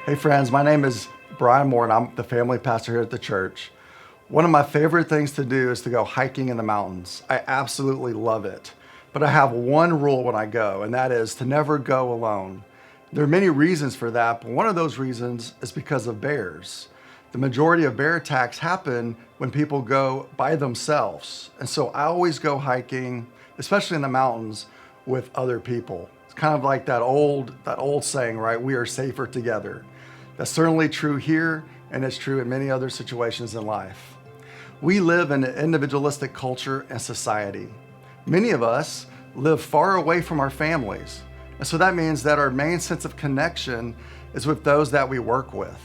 Hey friends, my name is Bryan Moore and I'm the family pastor here at the church. One of my favorite things to do is to go hiking in the mountains. I absolutely love it. But I have one rule when I go, and that is to never go alone. There are many reasons for that, but one of those reasons is because of bears. The majority of bear attacks happen when people go by themselves. And so I always go hiking, especially in the mountains, with other people. It's kind of like that old saying, right? We are safer together. That's certainly true here, and it's true in many other situations in life. We live in an individualistic culture and society. Many of us live far away from our families. And so that means that our main sense of connection is with those that we work with.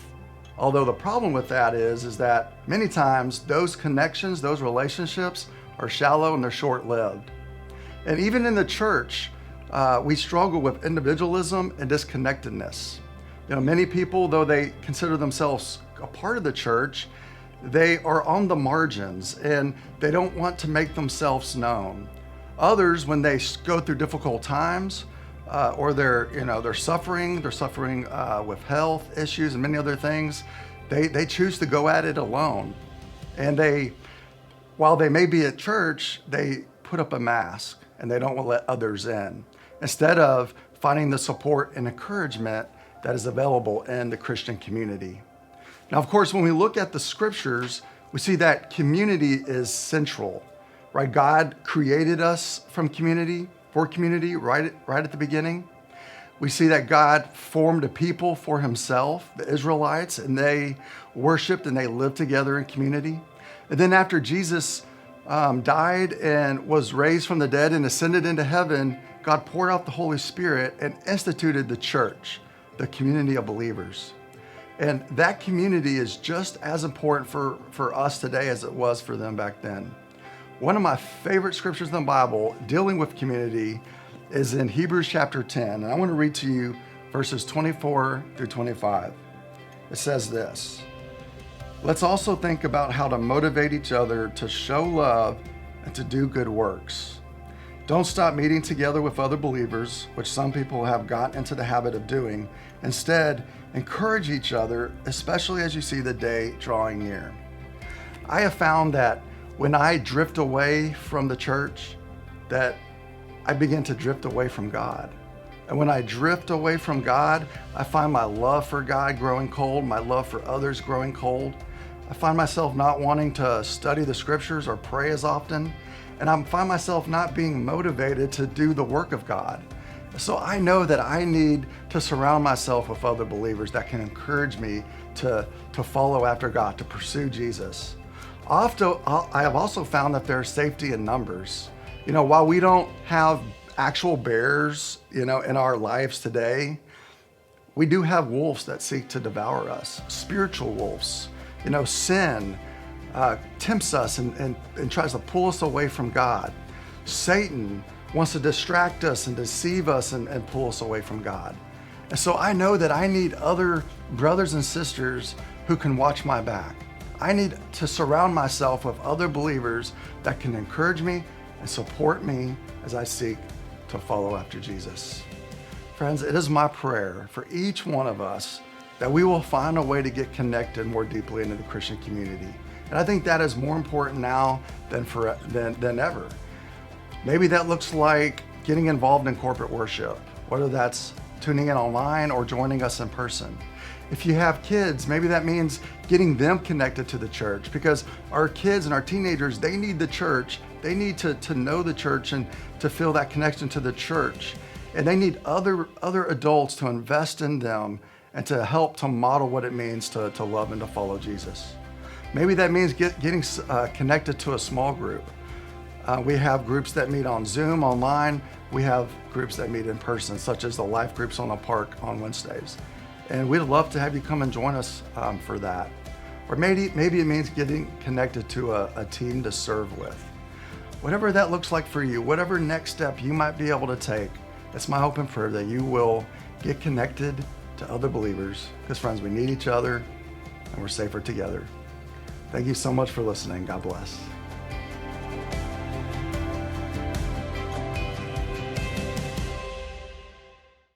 Although the problem with that is that many times those connections, those relationships are shallow and they're short-lived. And even in the church, we struggle with individualism and disconnectedness. Many people, though they consider themselves a part of the church, they are on the margins and they don't want to make themselves known. Others, when they go through difficult times, or they're suffering with health issues and many other things, they choose to go at it alone. And while they may be at church, they put up a mask and they don't want to let others in, instead of finding the support and encouragement that is available in the Christian community. Now, of course, when we look at the scriptures, we see that community is central, right? God created us for community right at the beginning. We see that God formed a people for himself, the Israelites, and they worshiped and they lived together in community. And then after Jesus died and was raised from the dead and ascended into heaven, God poured out the Holy Spirit and instituted the church, the community of believers. And that community is just as important for us today as it was for them back then. One of my favorite scriptures in the Bible dealing with community is in Hebrews chapter 10. And I want to read to you verses 24 through 25. It says this: "Let's also think about how to motivate each other to show love and to do good works. Don't stop meeting together with other believers, which some people have gotten into the habit of doing. Instead, encourage each other, especially as you see the day drawing near." I have found that when I drift away from the church, that I begin to drift away from God. And when I drift away from God, I find my love for God growing cold, my love for others growing cold. I find myself not wanting to study the scriptures or pray as often, and I find myself not being motivated to do the work of God. So I know that I need to surround myself with other believers that can encourage me to follow after God, to pursue Jesus. I have also found that there's safety in numbers. While we don't have actual bears, in our lives today, we do have wolves that seek to devour us, spiritual wolves. Sin tempts us and tries to pull us away from God. Satan wants to distract us and deceive us and pull us away from God. And so I know that I need other brothers and sisters who can watch my back. I need to surround myself with other believers that can encourage me and support me as I seek to follow after Jesus. Friends, it is my prayer for each one of us that we will find a way to get connected more deeply into the Christian community. And I think that is more important now than ever. Maybe that looks like getting involved in corporate worship, whether that's tuning in online or joining us in person. If you have kids, maybe that means getting them connected to the church, because our kids and our teenagers, they need the church. They need to know the church and to feel that connection to the church. And they need other adults to invest in them and to help to model what it means to love and to follow Jesus. Maybe that means getting connected to a small group. We have groups that meet on Zoom, online. We have groups that meet in person, such as the life groups on the park on Wednesdays. And we'd love to have you come and join us for that. Or maybe it means getting connected to a team to serve with. Whatever that looks like for you, whatever next step you might be able to take, it's my hope and prayer that you will get connected to other believers. Because friends, we need each other and we're safer together. Thank you so much for listening. God bless.